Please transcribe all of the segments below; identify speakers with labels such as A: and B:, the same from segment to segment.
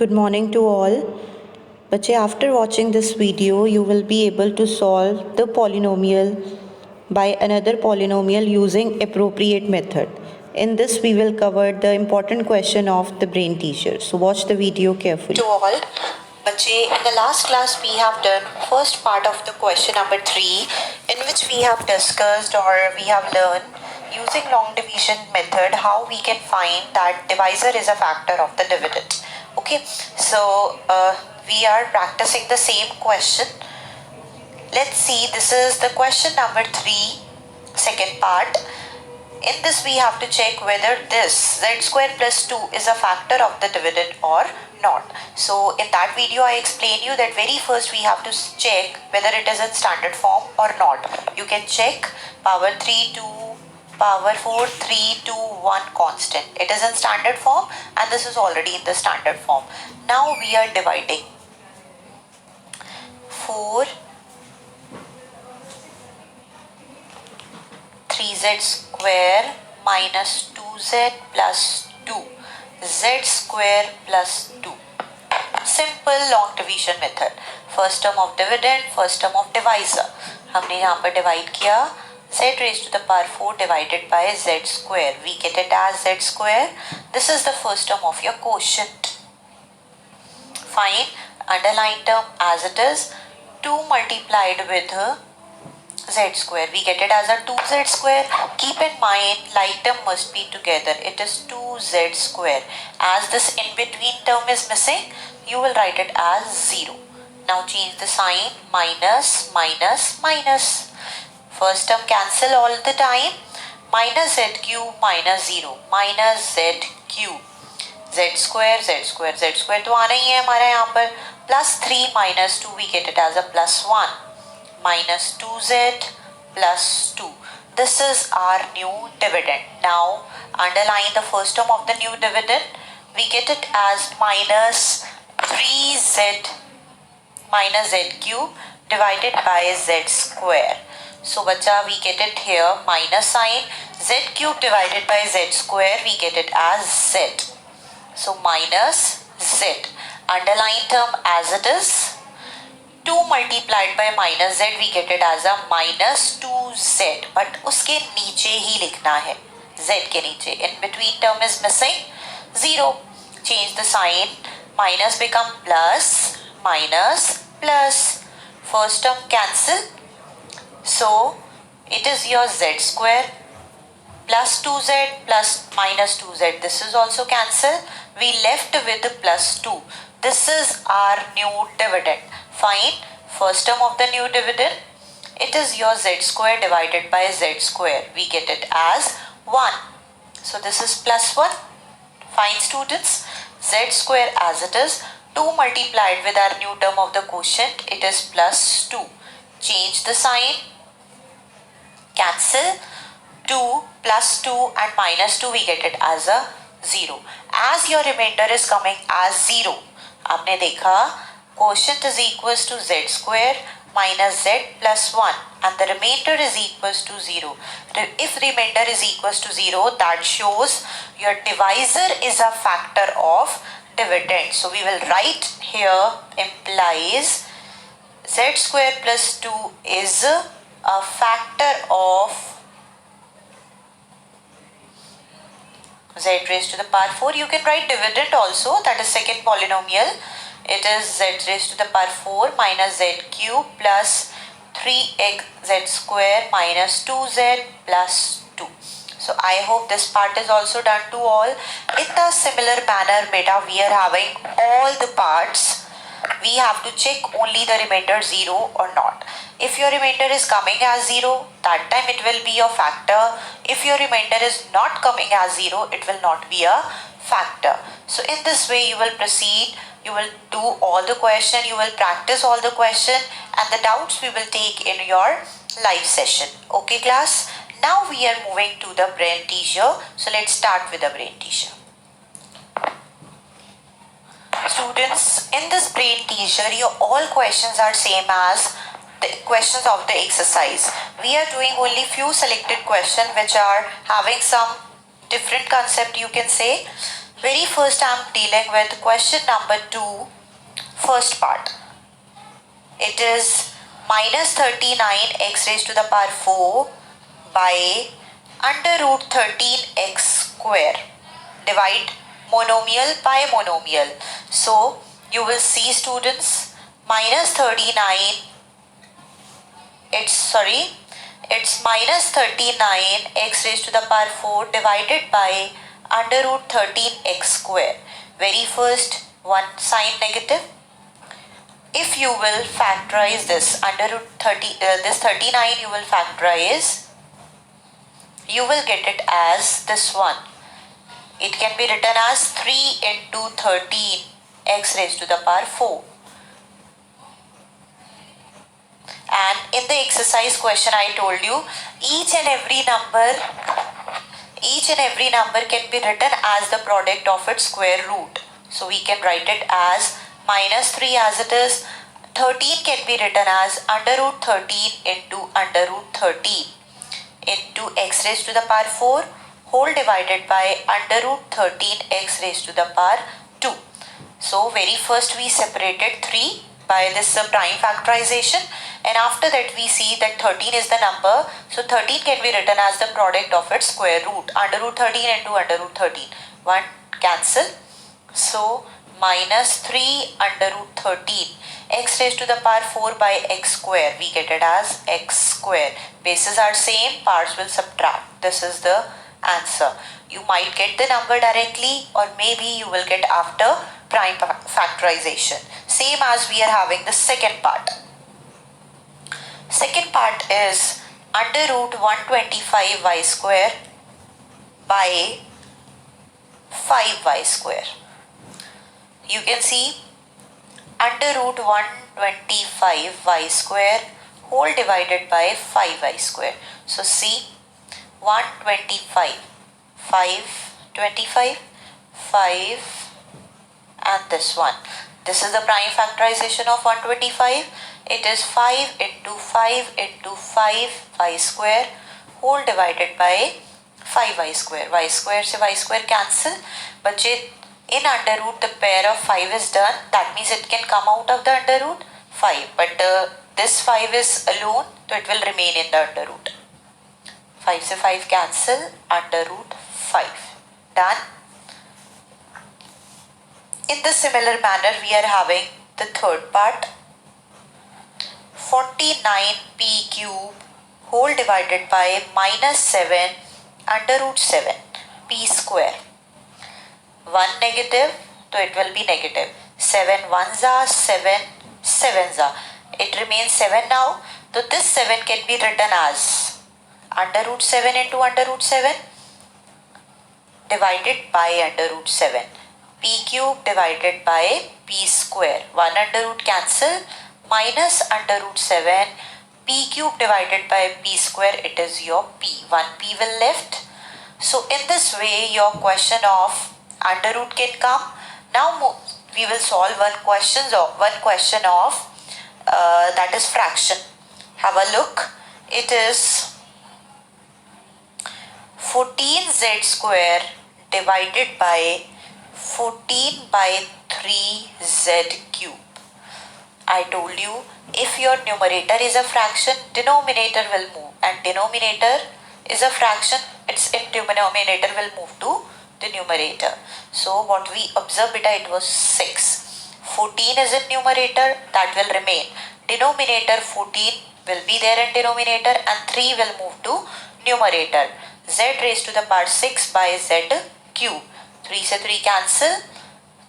A: Good morning to all. बच्चे, after watching this video, you will be able to solve the polynomial by another polynomial using appropriate method. In this, we will cover the important question of the brain teaser. So watch the video carefully. To all, बच्चे, in the last class we have done first part of the question number 3, in which we have discussed or we have learned using long division method how we can find that divisor is a factor of the dividend. Okay, so we are practicing the same question. Let's see, this is the question number 3, second part. In this we have to check whether this z square plus 2 is a factor of the dividend or not. So in that video I explain you that very first we have to check whether it is in standard form or not. You can check power 3 2 power 4 3 2 1 constant. It is in standard form and this is already in the standard form. Now we are dividing 4 3z square minus 2z plus 2 z square plus 2. Simple long division method. First term of dividend, first term of divisor. हमने यहाँ पर divide किया z raised to the power 4 divided by z square. We get it as z square. This is the first term of your quotient. Fine. Underline term as it is. 2 multiplied with z square. We get it as a 2z square. Keep in mind, like term must be together. It is 2z square. As this in between term is missing, you will write it as 0. Now change the sign. Minus, minus, minus. First term cancel all the time. Minus z cube minus 0. Minus z cube. Z square, z square, z square तो आना ही है हमारे यहाँ पर. Plus 3 minus 2, we get it as a plus 1. Minus 2z plus 2. This is our new dividend. Now underline the first term of the new dividend. We get it as minus 3z minus z cube divided by z square. So bacha, we get it here minus sign. Z cube divided by z square, we get it as z. So minus z. Underline term as it is. 2 multiplied by minus z, we get it as a minus 2z. But उसके नीचे ही लिखना है. Z के नीचे. In between term is missing. 0. Change the sign. Minus become plus. Minus plus. First term cancel. So it is your z square plus 2z plus minus 2z. This is also cancel. We left with the plus 2. This is our new dividend. Find first term of the new dividend. It is your z square divided by z square. We get it as 1. So this is plus 1. Fine students. Z square as it is. 2 multiplied with our new term of the quotient. It is plus 2. Change the sign. Cancel. 2 plus 2 and minus 2, we get it as a 0. As your remainder is coming as 0. आपने देखा quotient is equals to z square minus z plus 1 and the remainder is equals to 0. If remainder is equals to 0, that shows your divisor is a factor of dividend. So we will write here implies z square plus 2 is a factor of z raised to the power 4. You can write dividend also, that is second polynomial. It is z raised to the power 4 minus z cube plus 3x square minus 2z plus 2. So I hope this part is also done to all. In the similar manner, beta, we are having all the parts. We have to check only the remainder 0 or not. If your remainder is coming as 0, that time it will be a factor. If your remainder is not coming as 0, it will not be a factor. So in this way you will proceed. You will do all the question, you will practice all the question, and the doubts we will take in your live session. Okay class? Now we are moving to the brain teaser. So let's start with the brain teaser. Students, in this brain teaser, your all questions are same as the questions of the exercise. We are doing only few selected questions which are having some different concept, you can say. Very first I'm dealing with question number 2, first part. It is minus 39 x raised to the power 4 by under root 13x square. Divide monomial by monomial. So you will see, students, minus 39, it's minus 39 x raised to the power 4 divided by under root 13x square. Very first one sign negative. If you will factorize this under root 39, you will factorize, you will get it as this one. It can be written as 3 into 13 x raised to the power 4. And in the exercise question I told you, each and every number can be written as the product of its square root. So we can write it as minus 3 as it is. 13 can be written as under root 13 into under root 13 into x raised to the power 4 whole divided by under root 13 x raised to the power 2. So very first we separated 3 by this prime factorization, and after that we see that 13 is the number, so 13 can be written as the product of its square root. Under root 13 into under root 13, 1 cancel, so minus 3 under root 13 x raised to the power 4 by x square, we get it as x square. Bases are same, parts will subtract. This is the answer. You might get the number directly, or maybe you will get after prime factorization. Same as we are having the second part. Second part is under root 125y square by 5y square. You can see under root 125y square whole divided by 5y square. So see, 125, 5, 5, and this one. This is the prime factorization of 125. It is 5 into 5 into 5y square whole divided by 5y square. Y square se y square cancel. But in under root the pair of 5 is done. That means it can come out of the under root 5. But this 5 is alone, so it will remain in the under root. 5 se 5 cancel, under root 5. Done. In the similar manner, we are having the third part. 49p cube whole divided by minus 7 under root 7 p square. 1 negative, so it will be negative. 7 ones are 7 sevens are. It remains 7 now. So this 7 can be written as under root 7 into under root 7 divided by under root 7. P cube divided by p square. 1 under root cancel, minus under root 7. P cube divided by p square, it is your p. 1p will left. So in this way your question of under root can come. Now we will solve one question of that is fraction. Have a look. It is 14z square divided by 14 by 3z cube. I told you, if your numerator is a fraction, denominator will move, and denominator is a fraction, its denominator will move to the numerator. So what we observed, beta, it was 6. 14 is in numerator, that will remain. Denominator 14 will be there in denominator, and 3 will move to numerator. Z raised to the power 6 by z cube. 3 se 3 cancel.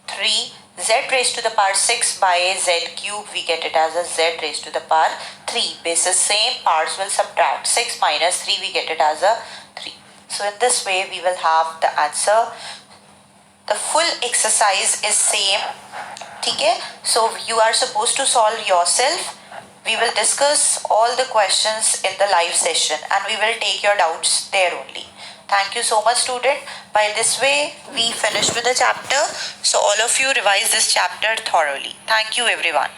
A: 3 z raised to the power 6 by z cube, we get it as a z raised to the power 3. Bases same, parts will subtract. 6 minus 3, we get it as a 3. So in this way we will have the answer. The full exercise is same. Okay? So you are supposed to solve yourself. We will discuss all the questions in the live session, and we will take your doubts there only. Thank you so much, student. By this way, we finished with the chapter. So all of you revise this chapter thoroughly. Thank you, everyone.